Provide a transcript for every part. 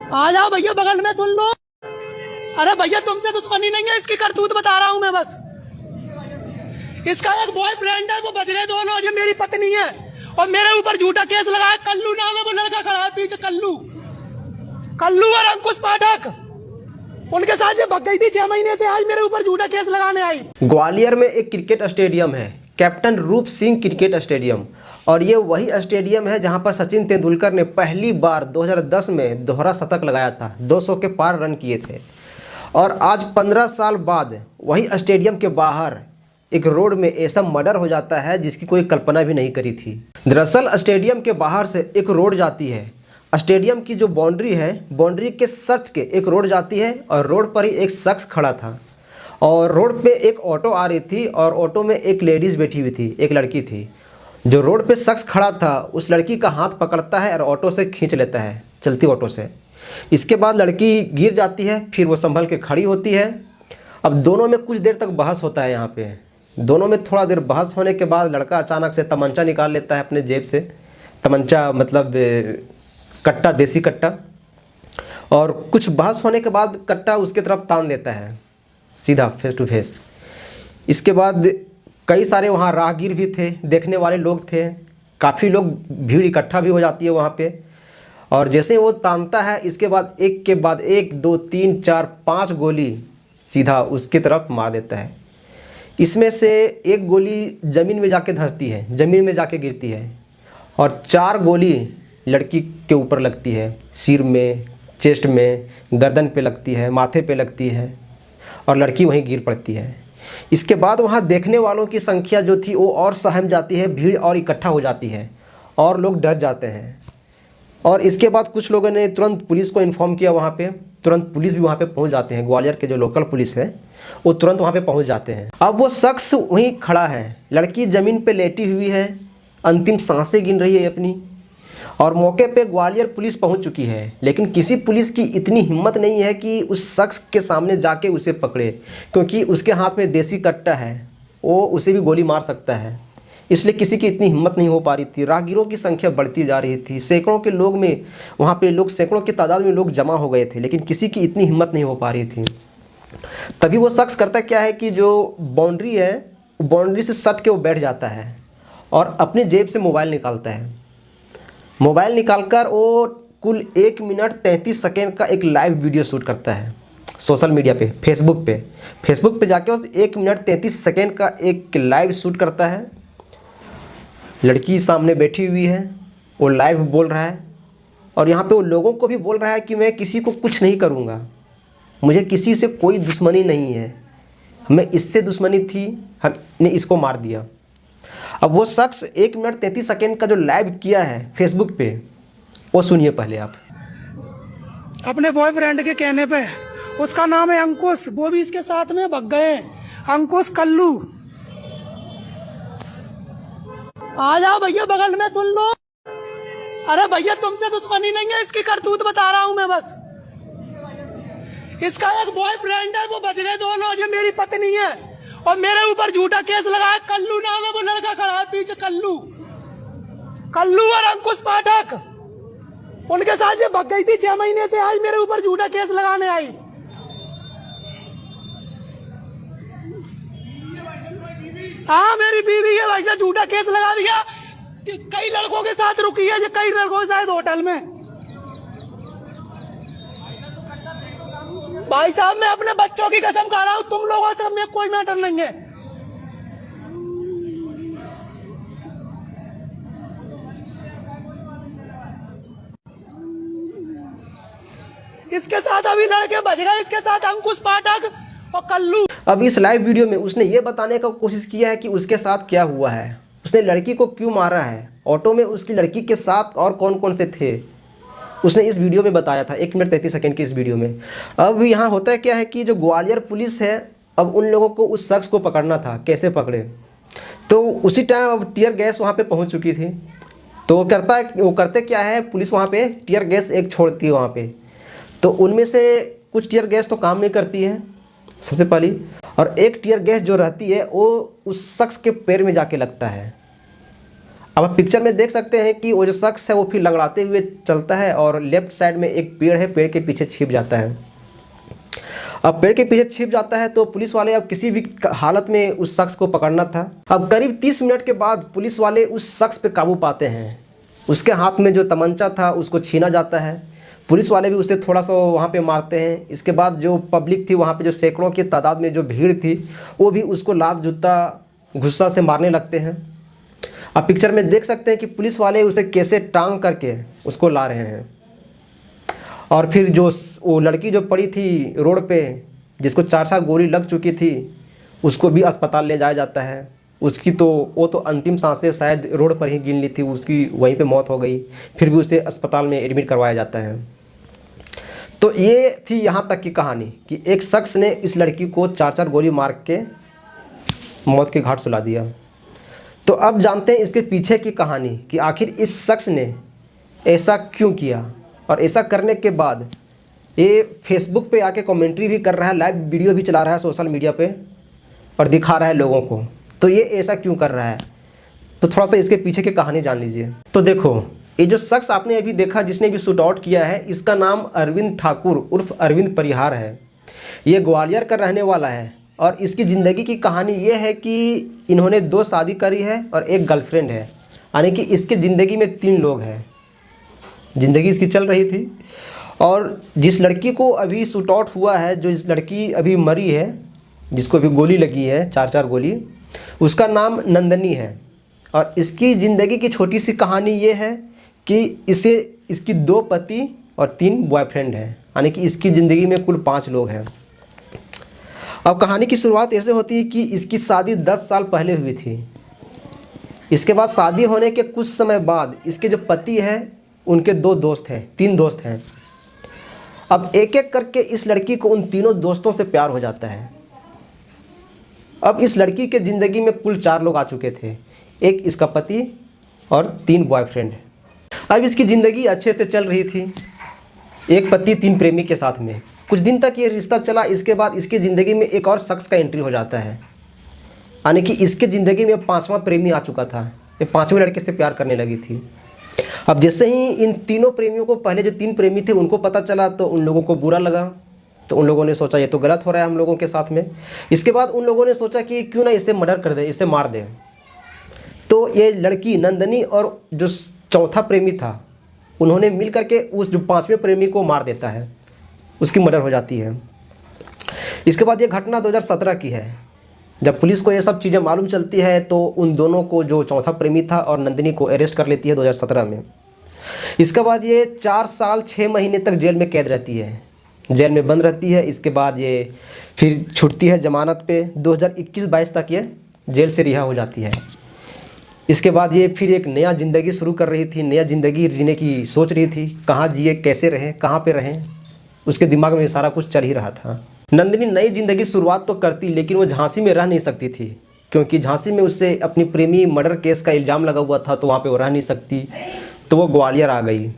आ जाओ भैया, बगल में सुन लो। अरे भैया तुमसे दुश्मनी नहीं है, इसकी करतूत बता रहा हूँ मैं बस। इसका एक बॉयफ्रेंड है, वो बच गए दोनों, ये मेरी पत्नी है और मेरे ऊपर झूठा केस लगाया। कल्लू नाम है, वो लड़का खड़ा है पीछे, कल्लू और अंकुश पाठक, उनके साथ ये भग गई थी 6 महीने से। आज मेरे ऊपर झूठा केस लगाने आई। ग्वालियर में एक क्रिकेट स्टेडियम है, कैप्टन रूप सिंह क्रिकेट स्टेडियम, और ये वही स्टेडियम है जहां पर सचिन तेंदुलकर ने पहली बार 2010 में दोहरा शतक लगाया था, 200 के पार रन किए थे। और आज 15 साल बाद वही स्टेडियम के बाहर एक रोड में ऐसा मर्डर हो जाता है जिसकी कोई कल्पना भी नहीं करी थी। दरअसल स्टेडियम के बाहर से एक रोड जाती है, स्टेडियम की जो बाउंड्री है, बाउंड्री के सट के एक रोड जाती है और रोड पर ही एक शख्स खड़ा था और रोड पे एक ऑटो आ रही थी और ऑटो में एक लेडीज़ बैठी हुई थी, एक लड़की थी। जो रोड पे शख्स खड़ा था उस लड़की का हाथ पकड़ता है और ऑटो से खींच लेता है, चलती ऑटो से। इसके बाद लड़की गिर जाती है, फिर वो संभल के खड़ी होती है। अब दोनों में कुछ देर तक बहस होता है। यहाँ पे दोनों में थोड़ा देर बहस होने के बाद लड़का अचानक से तमंचा निकाल लेता है अपने जेब से, तमंचा मतलब कट्टा, देसी कट्टा, और कुछ बहस होने के बाद कट्टा उसके तरफ तान देता है सीधा फेस टू फेस। इसके बाद कई सारे वहाँ राहगीर भी थे, देखने वाले लोग थे, काफ़ी लोग, भीड़ इकट्ठा भी हो जाती है वहाँ पे। और जैसे वो तानता है इसके बाद एक के बाद एक, 2, 3, 4, 5 गोली सीधा उसकी तरफ मार देता है। इसमें से एक गोली ज़मीन में जाके धंसती है, ज़मीन में जाके गिरती है, और 4 गोली लड़की के ऊपर लगती है, सिर में, चेस्ट में, गर्दन पे लगती है, माथे पे लगती है और लड़की वहीं गिर पड़ती है। इसके बाद वहाँ देखने वालों की संख्या जो थी वो और सहम जाती है, भीड़ और इकट्ठा हो जाती है और लोग डर जाते हैं। और इसके बाद कुछ लोगों ने तुरंत पुलिस को इन्फॉर्म किया, वहाँ पे तुरंत पुलिस भी वहाँ पे पहुँच जाते हैं। ग्वालियर के जो लोकल पुलिस है वो तुरंत वहाँ पे पहुँच जाते हैं। अब वो शख्स वहीं खड़ा है, लड़की ज़मीन पे लेटी हुई है, अंतिम सांसें गिन रही है अपनी, और मौके पे ग्वालियर पुलिस पहुंच चुकी है। लेकिन किसी पुलिस की इतनी हिम्मत नहीं है कि उस शख्स के सामने जाके उसे पकड़े, क्योंकि उसके हाथ में देसी कट्टा है, वो उसे भी गोली मार सकता है। इसलिए किसी की इतनी हिम्मत नहीं हो पा रही थी। राहगीरों की संख्या बढ़ती जा रही थी, सैकड़ों के लोग में वहाँ पे लोग, सैकड़ों की तादाद में लोग जमा हो गए थे, लेकिन किसी की इतनी हिम्मत नहीं हो पा रही थी। तभी वो शख्स करता क्या है कि जो बाउंड्री है, बाउंड्री से सट के वो बैठ जाता है और अपनी जेब से मोबाइल निकालता है। मोबाइल निकालकर वो कुल 1 मिनट 33 सेकेंड का एक लाइव वीडियो शूट करता है सोशल मीडिया पे, फेसबुक पे जाके उस 1 मिनट 33 सेकेंड का एक लाइव शूट करता है। लड़की सामने बैठी हुई है, वो लाइव बोल रहा है और यहाँ पे वो लोगों को भी बोल रहा है कि मैं किसी को कुछ नहीं करूँगा, मुझे किसी से कोई दुश्मनी नहीं है, हमें इससे दुश्मनी थी, हमने इसको मार दिया। अब वो शख्स 1 मिनट 33 सेकेंड का जो लाइव किया है फेसबुक पे, वो सुनिए पहले आप। अपने बॉयफ्रेंड के कहने पे, उसका नाम है अंकुश, वो भी इसके साथ में भग गए, अंकुश, कल्लू। आ जाओ भैया, बगल में सुन लो। अरे भैया तुमसे दुश्मनी नहीं है, इसकी करतूत बता रहा हूं मैं बस। इसका एक बॉयफ्रेंड है, वो बच गए दोनों, ये मेरी पत्नी है और मेरे ऊपर झूठा केस लगाया। कल्लू नाम है, वो लड़का खड़ा है पीछे, कल्लू और अंकुश पाठक, उनके साथ ये भग गई थी 6 महीने से। आज मेरे ऊपर झूठा केस लगाने आई। हाँ मेरी बीवी है, वैसे झूठा केस लगा दिया। कई लड़कों के साथ रुकी है, कई लड़कों के साथ होटल में। भाई साहब मैं अपने बच्चों की कसम खा रहा हूं, तुम लोगों से में कोई मैटर नहीं है। इसके साथ अभी लड़के बच गए, इसके साथ अंकुश पाठक और कल्लू। अब इस लाइव वीडियो में उसने ये बताने का कोशिश किया है कि उसके साथ क्या हुआ है, उसने लड़की को क्यों मारा है, ऑटो में उसकी लड़की के साथ और कौन कौन से थे, उसने इस वीडियो में बताया था, 1 मिनट 33 सेकेंड की इस वीडियो में। अब यहाँ होता है क्या है कि जो ग्वालियर पुलिस है, अब उन लोगों को उस शख्स को पकड़ना था, कैसे पकड़े, तो उसी टाइम अब टीयर गैस वहाँ पे पहुँच चुकी थी। तो वो करते क्या है, पुलिस वहाँ पे टीयर गैस एक छोड़ती है वहाँ पे, तो उनमें से कुछ टीयर गैस तो काम नहीं करती है सबसे पहली, और एक टीयर गैस जो रहती है वो उस शख्स के पैर में जाके लगता है। अब आप पिक्चर में देख सकते हैं कि वो जो शख्स है वो फिर लंगड़ाते हुए चलता है और लेफ्ट साइड में एक पेड़ है, पेड़ के पीछे छिप जाता है। अब पेड़ के पीछे छिप जाता है तो पुलिस वाले अब किसी भी हालत में उस शख्स को पकड़ना था। अब करीब 30 मिनट के बाद पुलिस वाले उस शख्स पे काबू पाते हैं। उसके हाथ में जो तमंचा था उसको छीना जाता है। पुलिस वाले भी उसे थोड़ा सा वहाँ पे मारते हैं। इसके बाद जो पब्लिक थी वहाँ पे, जो सैकड़ों की तादाद में जो भीड़ थी, वो भी उसको लात जूता गुस्सा से मारने लगते हैं। अब पिक्चर में देख सकते हैं कि पुलिस वाले उसे कैसे टांग करके उसको ला रहे हैं। और फिर जो वो लड़की जो पड़ी थी रोड पे, जिसको 4 गोली लग चुकी थी, उसको भी अस्पताल ले जाया जाता है। उसकी तो वो तो अंतिम सांसें शायद रोड पर ही गिन ली थी, उसकी वहीं पे मौत हो गई। फिर भी उसे अस्पताल में एडमिट करवाया जाता है। तो ये थी यहाँ तक की कहानी कि एक शख्स ने इस लड़की को 4 गोली मार के मौत के घाट सुला दिया। तो अब जानते हैं इसके पीछे की कहानी कि आखिर इस शख्स ने ऐसा क्यों किया। और ऐसा करने के बाद ये फेसबुक पे आके कमेंट्री भी कर रहा है, लाइव वीडियो भी चला रहा है सोशल मीडिया पे और दिखा रहा है लोगों को। तो ये ऐसा क्यों कर रहा है, तो थोड़ा सा इसके पीछे की कहानी जान लीजिए। तो देखो, ये जो शख्स आपने अभी देखा जिसने भी शूट आउट किया है, इसका नाम अरविंद ठाकुर उर्फ अरविंद परिहार है। ये ग्वालियर का रहने वाला है और इसकी ज़िंदगी की कहानी ये है कि इन्होंने 2 शादी करी है और एक गर्लफ्रेंड है, यानी कि इसकी ज़िंदगी में 3 लोग हैं। ज़िंदगी इसकी चल रही थी। और जिस लड़की को अभी शूट आउट हुआ है, जो इस लड़की अभी मरी है, जिसको अभी गोली लगी है 4 गोली, उसका नाम नंदनी है। और इसकी ज़िंदगी की छोटी सी कहानी ये है कि इसकी 2 पति और 3 बॉयफ्रेंड हैं, यानी कि इसकी ज़िंदगी में कुल 5 लोग हैं। अब कहानी की शुरुआत ऐसे होती है कि इसकी शादी 10 साल पहले हुई थी। इसके बाद शादी होने के कुछ समय बाद इसके जो पति हैं उनके 2 दोस्त हैं, 3 दोस्त हैं। अब एक एक करके इस लड़की को उन तीनों दोस्तों से प्यार हो जाता है। अब इस लड़की के ज़िंदगी में कुल 4 लोग आ चुके थे, एक इसका पति और 3 बॉयफ्रेंड। अब इसकी ज़िंदगी अच्छे से चल रही थी, एक पति 3 प्रेमी के साथ में। कुछ दिन तक ये रिश्ता चला। इसके बाद इसकी ज़िंदगी में एक और शख्स का एंट्री हो जाता है, यानी कि इसके ज़िंदगी में 5वां प्रेमी आ चुका था। ये 5वें लड़के से प्यार करने लगी थी। अब जैसे ही इन तीनों प्रेमियों को, पहले जो 3 प्रेमी थे उनको पता चला तो उन लोगों को बुरा लगा। तो उन लोगों ने सोचा ये तो गलत हो रहा है हम लोगों के साथ में। इसके बाद उन लोगों ने सोचा कि क्यों ना इसे मर्डर कर दे, इसे मार दे। तो ये लड़की नंदनी और जो 4था प्रेमी था, उन्होंने मिल करके उस जो 5वें प्रेमी को मार देता है, उसकी मर्डर हो जाती है। इसके बाद ये घटना 2017 की है। जब पुलिस को ये सब चीज़ें मालूम चलती है तो उन दोनों को, जो 4था प्रेमी था और नंदिनी को, अरेस्ट कर लेती है 2017 में। इसके बाद ये 4 साल 6 महीने तक जेल में कैद रहती है, जेल में बंद रहती है। इसके बाद ये फिर छूटती है जमानत पे। 2021-22 तक ये जेल से रिहा हो जाती है। इसके बाद ये फिर एक नया ज़िंदगी शुरू कर रही थी, नया ज़िंदगी जीने की सोच रही थी, कहाँ जिए, कैसे रहें, कहाँ पे रहें, उसके दिमाग में सारा कुछ चल ही रहा था। नंदिनी नई ज़िंदगी शुरुआत तो करती, लेकिन वो झांसी में रह नहीं सकती थी, क्योंकि झांसी में उससे अपनी प्रेमी मर्डर केस का इल्ज़ाम लगा हुआ था, तो वहाँ पे वो रह नहीं सकती। तो वो ग्वालियर आ गई।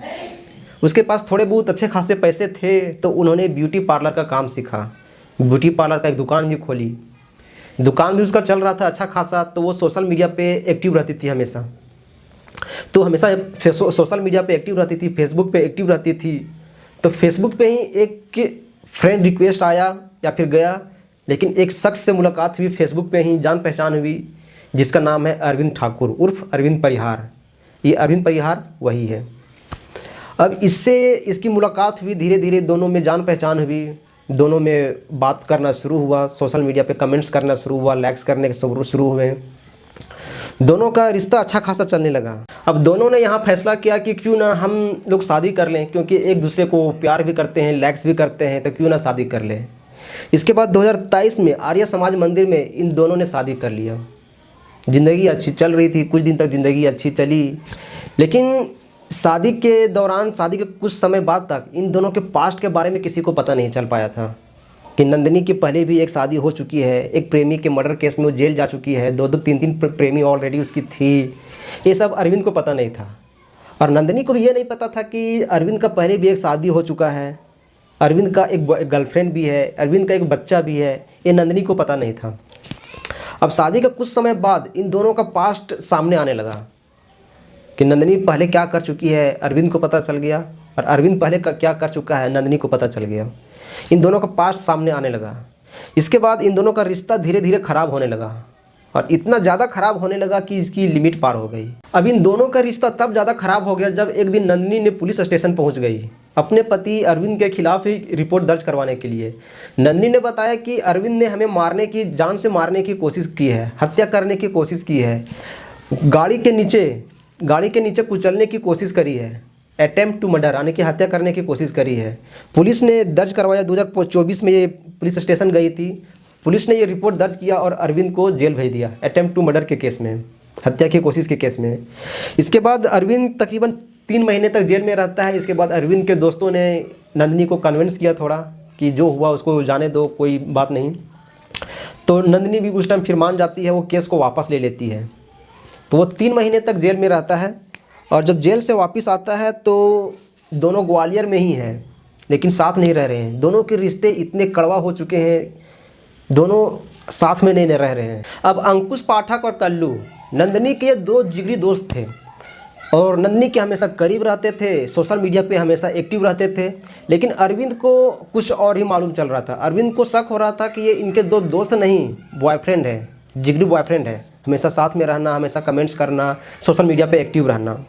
उसके पास थोड़े बहुत अच्छे खासे पैसे थे, तो उन्होंने ब्यूटी पार्लर का काम सीखा। ब्यूटी पार्लर का एक दुकान भी खोली। दुकान भी उसका चल रहा था अच्छा खासा। तो वो सोशल मीडिया पे एक्टिव रहती थी हमेशा। तो हमेशा सोशल मीडिया पे एक्टिव रहती थी, फेसबुक पे एक्टिव रहती थी। तो फेसबुक पे ही एक फ्रेंड रिक्वेस्ट आया या फिर गया, लेकिन एक शख्स से मुलाकात हुई फेसबुक पे ही, जान पहचान हुई, जिसका नाम है अरविंद ठाकुर उर्फ अरविंद परिहार। ये अरविंद परिहार वही है। अब इससे इसकी मुलाकात हुई, धीरे धीरे दोनों में जान पहचान हुई, दोनों में बात करना शुरू हुआ, सोशल मीडिया पे कमेंट्स करना शुरू हुआ, लाइक्स करने शुरू हुए। दोनों का रिश्ता अच्छा खासा चलने लगा। अब दोनों ने यहाँ फैसला किया कि क्यों ना हम लोग शादी कर लें, क्योंकि एक दूसरे को प्यार भी करते हैं, लाइक्स भी करते हैं, तो क्यों ना शादी कर लें। इसके बाद 2023 में आर्य समाज मंदिर में इन दोनों ने शादी कर लिया। ज़िंदगी अच्छी चल रही थी, कुछ दिन तक ज़िंदगी अच्छी चली, लेकिन शादी के दौरान, शादी के कुछ समय बाद तक इन दोनों के पास्ट के बारे में किसी को पता नहीं चल पाया था कि नंदिनी की पहले भी एक शादी हो चुकी है, एक प्रेमी के मर्डर केस में वो जेल जा चुकी है, 2-2 3-3 प्रेमी ऑलरेडी उसकी थी। ये सब अरविंद को पता नहीं था। और नंदिनी को भी ये नहीं पता था कि अरविंद का पहले भी एक शादी हो चुका है, अरविंद का एक गर्लफ्रेंड भी है, अरविंद का एक बच्चा भी है। ये नंदिनी को पता नहीं था। अब शादी का कुछ समय बाद इन दोनों का पास्ट सामने आने लगा। कि नंदिनी पहले क्या कर चुकी है अरविंद को पता चल गया, और अरविंद पहले क्या कर चुका है नंदिनी को पता चल गया। इन दोनों का पास्ट सामने आने लगा। इसके बाद इन दोनों का रिश्ता धीरे धीरे ख़राब होने लगा, और इतना ज़्यादा ख़राब होने लगा कि इसकी लिमिट पार हो गई। अब इन दोनों का रिश्ता तब ज़्यादा ख़राब हो गया जब एक दिन नंदिनी ने पुलिस स्टेशन पहुंच गई अपने पति अरविंद के खिलाफ ही रिपोर्ट दर्ज करवाने के लिए। नंदिनी ने बताया कि अरविंद ने हमें मारने की, जान से मारने की कोशिश की है, हत्या करने की कोशिश की है, गाड़ी के नीचे कुचलने की कोशिश करी है, अटेम्प्ट टू मर्डर यानी कि हत्या करने की कोशिश करी है। पुलिस ने दर्ज करवाया, 2024 में ये पुलिस स्टेशन गई थी। पुलिस ने ये रिपोर्ट दर्ज किया और अरविंद को जेल भेज दिया अटेम्प्ट टू मर्डर के केस में, हत्या की कोशिश के केस में। इसके बाद अरविंद तकरीबन 3 महीने तक जेल में रहता है। इसके बाद अरविंद के दोस्तों ने नंदिनी को कन्विंस किया थोड़ा कि जो हुआ उसको जाने दो, कोई बात नहीं। तो नंदिनी भी उस टाइम फिर मान जाती है, वो केस को वापस ले लेती है। तो वो 3 महीने तक जेल में रहता है, और जब जेल से वापस आता है तो दोनों ग्वालियर में ही हैं, लेकिन साथ नहीं रह रहे हैं। दोनों के रिश्ते इतने कड़वा हो चुके हैं, दोनों साथ में नहीं रह रहे हैं। अब अंकुश पाठक और कल्लू नंदिनी के 2 जिगरी दोस्त थे, और नंदिनी के हमेशा करीब रहते थे, सोशल मीडिया पे हमेशा एक्टिव रहते थे। लेकिन अरविंद को कुछ और ही मालूम चल रहा था। अरविंद को शक हो रहा था कि ये इनके 2 दोस्त नहीं, बॉयफ्रेंड है, जिगरी बॉयफ्रेंड है, हमेशा साथ में रहना, हमेशा कमेंट्स करना, सोशल मीडिया पे एक्टिव रहना।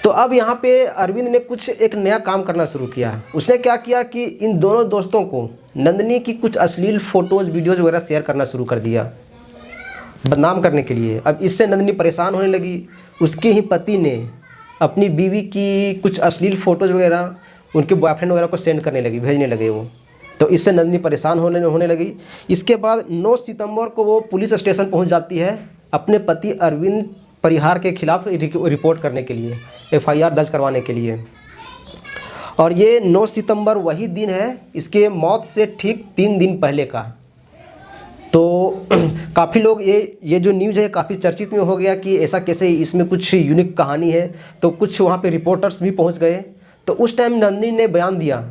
तो अब यहाँ पे अरविंद ने कुछ एक नया काम करना शुरू किया। उसने क्या किया कि इन दोनों दोस्तों को नंदिनी की कुछ अश्लील फ़ोटोज़, वीडियोज़ वगैरह शेयर करना शुरू कर दिया बदनाम करने के लिए। अब इससे नंदिनी परेशान होने लगी। उसके ही पति ने अपनी बीवी की कुछ अश्लील फ़ोटोज़ वगैरह उनके बॉयफ्रेंड वगैरह को सेंड करने लगी, भेजने लगे वो। तो इससे नंदिनी परेशान होने लगी। इसके बाद 9 सितंबर को वो पुलिस स्टेशन पहुंच जाती है अपने पति अरविंद परिहार के खिलाफ रिपोर्ट करने के लिए, FIR दर्ज करवाने के लिए। और ये 9 सितंबर वही दिन है इसके मौत से ठीक 3 दिन पहले का। तो काफ़ी लोग ये जो न्यूज़ है काफ़ी चर्चित में हो गया कि ऐसा कैसे, इसमें कुछ यूनिक कहानी है। तो कुछ वहाँ पे रिपोर्टर्स भी पहुँच गए। तो उस टाइम नंदिनी ने बयान दिया,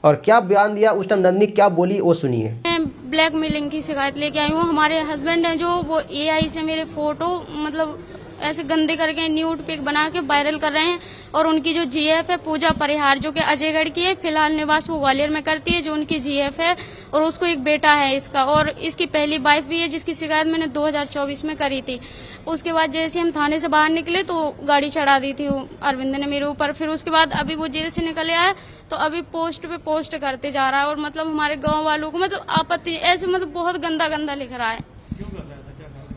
और क्या बयान दिया उस टाइम नंदिनी क्या बोली वो सुनिए। ब्लैकमेलिंग की शिकायत लेके आई हूँ। हमारे हस्बैंड हैं जो वो AI से मेरे फोटो मतलब ऐसे गंदे करके न्यूड पिक बना के वायरल कर रहे हैं। और उनकी जो GF है पूजा परिहार, जो कि अजयगढ़ की है, फिलहाल निवास वो ग्वालियर में करती है, जो उनकी GF है। और उसको एक बेटा है इसका, और इसकी पहली वाइफ भी है, जिसकी शिकायत मैंने 2024 में करी थी। उसके बाद जैसे हम थाने से बाहर निकले तो गाड़ी चढ़ा दी थी अरविंद ने मेरे ऊपर। फिर उसके बाद अभी वो जेल से निकले आया तो अभी पोस्ट पे पोस्ट करते जा रहा है, और मतलब हमारे गांव वालों को मतलब आपत्ति ऐसे मतलब बहुत गंदा गंदा लिख रहा है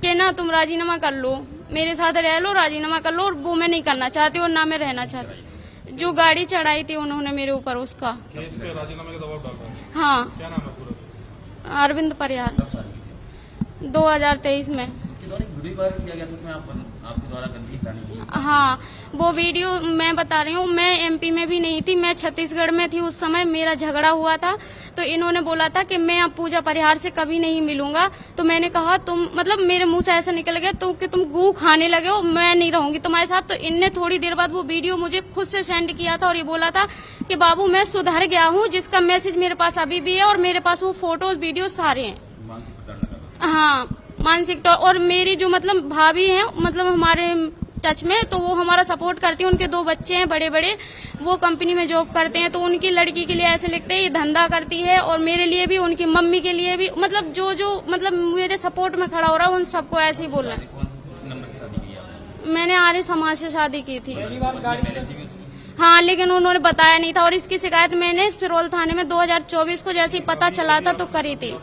कि ना तुम राजीनामा कर लो, मेरे साथ रह लो, राजीनामा कर लो। और वो मैं नहीं करना चाहती और ना मैं रहना चाहती। जो गाड़ी चढ़ाई थी उन्होंने मेरे ऊपर उसका राजीनामे का दबाव डाला। हाँ, क्या नाम है पूरा? अरविंद परिहार। 2023 में हाँ, वो वीडियो मैं बता रही हूँ। मैं MP में भी नहीं थी, मैं छत्तीसगढ़ में थी उस समय। मेरा झगड़ा हुआ था तो इन्होंने बोला था कि मैं अब पूजा परिहार से कभी नहीं मिलूंगा। तो मैंने कहा तुम मतलब मेरे मुंह से ऐसा निकल गया तो कि तुम गू खाने लगे हो, मैं नहीं रहूंगी तुम्हारे साथ। तो इनने थोड़ी देर बाद वो वीडियो मुझे खुद से सेंड किया था और ये बोला था कि बाबू मैं सुधर गया हूँ, जिसका मैसेज मेरे पास अभी भी है और मेरे पास वो फोटोज वीडियो सारे हैं। हाँ, मानसिक तौर। और मेरी जो मतलब भाभी है मतलब हमारे टच में, तो वो हमारा सपोर्ट करती है। उनके 2 बच्चे हैं बड़े बड़े, वो कंपनी में जॉब करते हैं। तो उनकी लड़की के लिए ऐसे लिखते हैं ये धंधा करती है, और मेरे लिए भी, उनकी मम्मी के लिए भी, मतलब जो मतलब मेरे सपोर्ट में खड़ा हो रहा है उन सबको ऐसे ही बोलना है। मैंने आर्य समाज से शादी की थी। हाँ, लेकिन उन्होंने बताया नहीं था। और इसकी शिकायत मैंने सिरोल थाने में 2024 को जैसे ही पता चला था तो करी थी।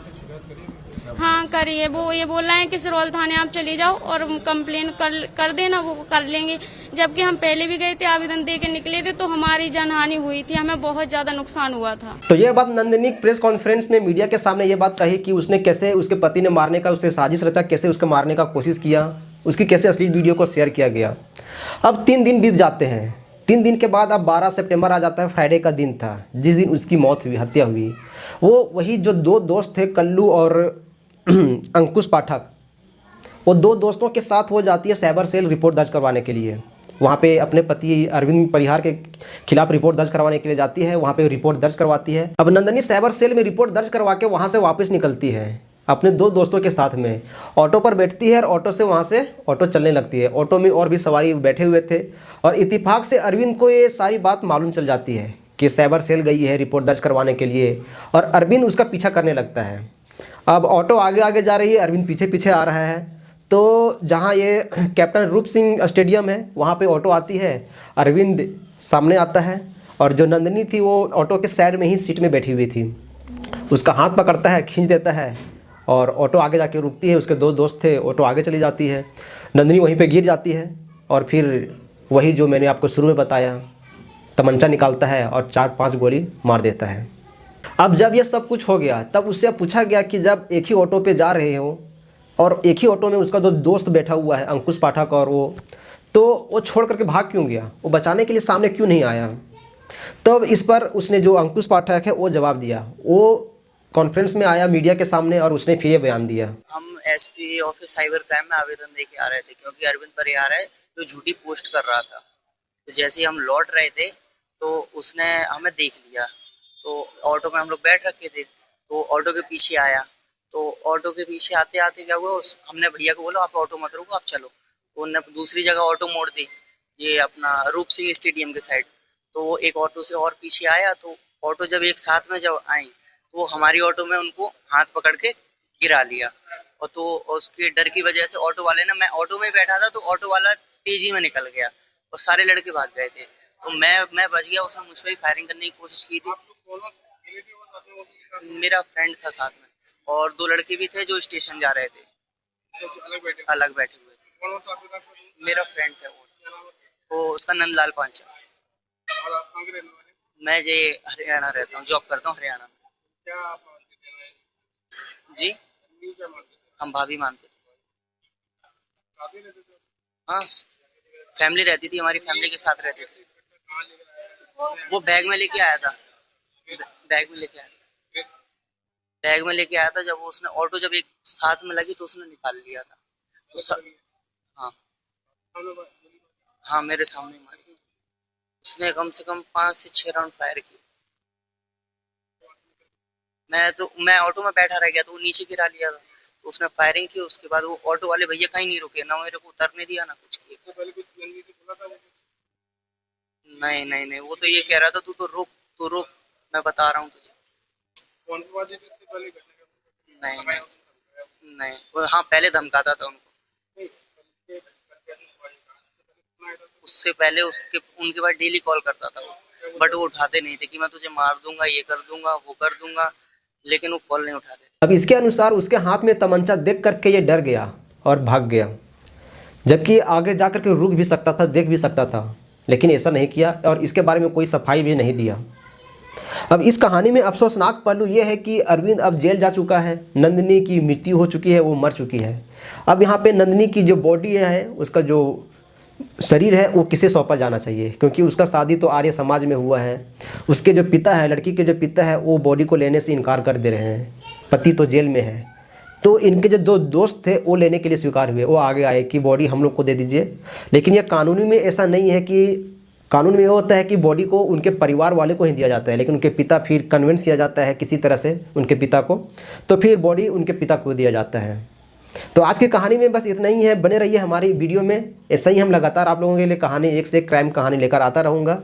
हाँ करिए। वो ये बोल रहे हैं कि सिरोल थाने आप चली जाओ और कंप्लेन कर देना, वो कर लेंगे। जबकि हम पहले भी गए थे, आवेदन दे के निकले थे, तो हमारी जानहानि हुई थी, हमें बहुत ज्यादा नुकसान हुआ था। तो ये बात नंदिनी प्रेस कॉन्फ्रेंस में मीडिया के सामने ये बात कही कि उसने कैसे उसके पति ने मारने का, उससे साजिश रचा, कैसे उसको मारने का कोशिश किया, उसकी कैसे अश्लील वीडियो को शेयर किया गया। अब 3 दिन बीत जाते हैं। 3 दिन के बाद अब 12 सितंबर आ जाता है। फ्राइडे का दिन था जिस दिन उसकी मौत हुई, हत्या हुई। वो वही जो 2 दोस्त थे, कल्लू और अंकुश पाठक, वो 2 दोस्तों के साथ वो जाती है साइबर सेल रिपोर्ट दर्ज करवाने के लिए। वहाँ पे अपने पति अरविंद परिहार के खिलाफ रिपोर्ट दर्ज करवाने के लिए जाती है। वहाँ पे रिपोर्ट दर्ज करवाती है। अब नंदिनी साइबर सेल में रिपोर्ट दर्ज करवा के वहाँ से वापस निकलती है। अपने दो दोस्तों के साथ में ऑटो पर बैठती है और ऑटो से वहाँ से ऑटो चलने लगती है। ऑटो में और भी सवारी बैठे हुए थे और इत्तेफाक से अरविंद को ये सारी बात मालूम चल जाती है कि साइबर सेल गई है रिपोर्ट दर्ज करवाने के लिए, और अरविंद उसका पीछा करने लगता है। अब ऑटो आगे आगे जा रही है, अरविंद पीछे पीछे आ रहा है। तो जहाँ ये कैप्टन रूप सिंह स्टेडियम है वहाँ पे ऑटो आती है, अरविंद सामने आता है और जो नंदिनी थी वो ऑटो के साइड में ही सीट में बैठी हुई थी, उसका हाथ पकड़ता है, खींच देता है और ऑटो आगे जाके रुकती है। उसके दो दोस्त थे, ऑटो आगे चली जाती है, नंदिनी वहीं पे गिर जाती है और फिर वही जो मैंने आपको शुरू में बताया, तमंचा निकालता है और 4-5 गोली मार देता है। अब जब ये सब कुछ हो गया तब उससे पूछा गया कि जब एक ही ऑटो पे जा रहे हो और एक ही ऑटो में उसका दो दोस्त बैठा हुआ है, अंकुश पाठक और वो छोड़ करके भाग क्यों गया, वो बचाने के लिए सामने क्यों नहीं आया। तब इस पर उसने जो अंकुश पाठक है वो जवाब दिया, वो कॉन्फ्रेंस में आया मीडिया के सामने और उसने फिर ये बयान दिया। हम एसपी ऑफिस साइबर क्राइम में आवेदन देके आ रहे थे क्योंकि अरविंद परिहार है जो झूठी पोस्ट कर रहा था। तो जैसे ही हम लौट रहे थे तो उसने हमें देख लिया, तो ऑटो में हम लोग बैठ रखे थे, तो ऑटो के पीछे आया। तो ऑटो के पीछे आते आते क्या हुआ, हमने भैया को बोला आप ऑटो मत रुको, आप चलो। तो उन्होंने दूसरी जगह ऑटो मोड़ दी, ये अपना रूप सिंह स्टेडियम के साइड। तो वो एक ऑटो से और पीछे आया, तो ऑटो जब एक साथ में जब आई तो हमारी ऑटो में उनको हाथ पकड़ के गिरा लिया। और तो उसके डर की वजह से ऑटो वाले ने, मैं ऑटो में बैठा था तो ऑटो वाला तेजी में निकल गया और सारे लड़के भाग गए थे। तो मैं बच गया, उसने मुझ पर फायरिंग करने की कोशिश की थी। मेरा फ्रेंड था साथ में और 2 लड़के भी थे जो स्टेशन जा रहे थे, अलग बैठे हुए थे। मेरा फ्रेंड था वो उसका नंदलाल पांचा। मैं जे हरियाणा रहता हूँ, जॉब करता हूँ हरियाणा में। जी हम भाभी मानते थे। हाँ फैमिली रहती थी, हमारी फैमिली के साथ रहते थे। वो बैग में लेके आया था, बैग में लेके आया था। जब उसने ऑटो जब एक साथ में लगी तो उसने निकाल लिया था। तो हाँ मेरे सामने मारी। उसने कम से कम 5 से 6 राउंड फायर किए। मैं ऑटो में बैठा रह गया तो वो नीचे गिरा लिया था, तो उसने फायरिंग की। उसके बाद वो ऑटो वाले भैया कहीं नहीं रुके, ना मेरे को उतरने दिया ना कुछ किया। नहीं वो तो ये कह रहा था तू तो रुक मैं बता रहा हूँ तुझे। नहीं वो हाँ पहले धमकाता था उनको, उससे पहले उनके बाद डेली कॉल करता था वो, बट वो उठाते नहीं थे कि मैं तुझे मार दूंगा, ये कर दूंगा, वो कर दूंगा, लेकिन वो कॉल नहीं उठाते। अब इसके अनुसार उसके हाथ में तमंचा देख करके ये डर गया और भाग गया, जबकि आगे जा कर के रुक भी सकता था, देख भी सकता था, लेकिन ऐसा नहीं किया और इसके बारे में कोई सफाई भी नहीं दिया। अब इस कहानी में अफसोसनाक पहलू ये है कि अरविंद अब जेल जा चुका है, नंदिनी की मृत्यु हो चुकी है, वो मर चुकी है। अब यहाँ पे नंदिनी की जो बॉडी है, उसका जो शरीर है वो किसे सौंपा जाना चाहिए, क्योंकि उसका शादी तो आर्य समाज में हुआ है। उसके जो पिता है, लड़की के जो पिता है, वो बॉडी को लेने से इनकार कर दे रहे हैं, पति तो जेल में है। तो इनके जो 2 दोस्त थे वो लेने के लिए स्वीकार हुए, वो आगे आए कि बॉडी हम लोग को दे दीजिए। लेकिन ये कानूनी में ऐसा नहीं है, कि कानून में ये होता है कि बॉडी को उनके परिवार वाले को ही दिया जाता है, लेकिन उनके पिता फिर कन्विंस किया जाता है किसी तरह से उनके पिता को, तो फिर बॉडी उनके पिता को दिया जाता है। तो आज की कहानी में बस इतना ही है। बने रहिए हमारी वीडियो में, ऐसा ही हम लगातार आप लोगों के लिए कहानी, एक से एक क्राइम कहानी लेकर आता रहूँगा।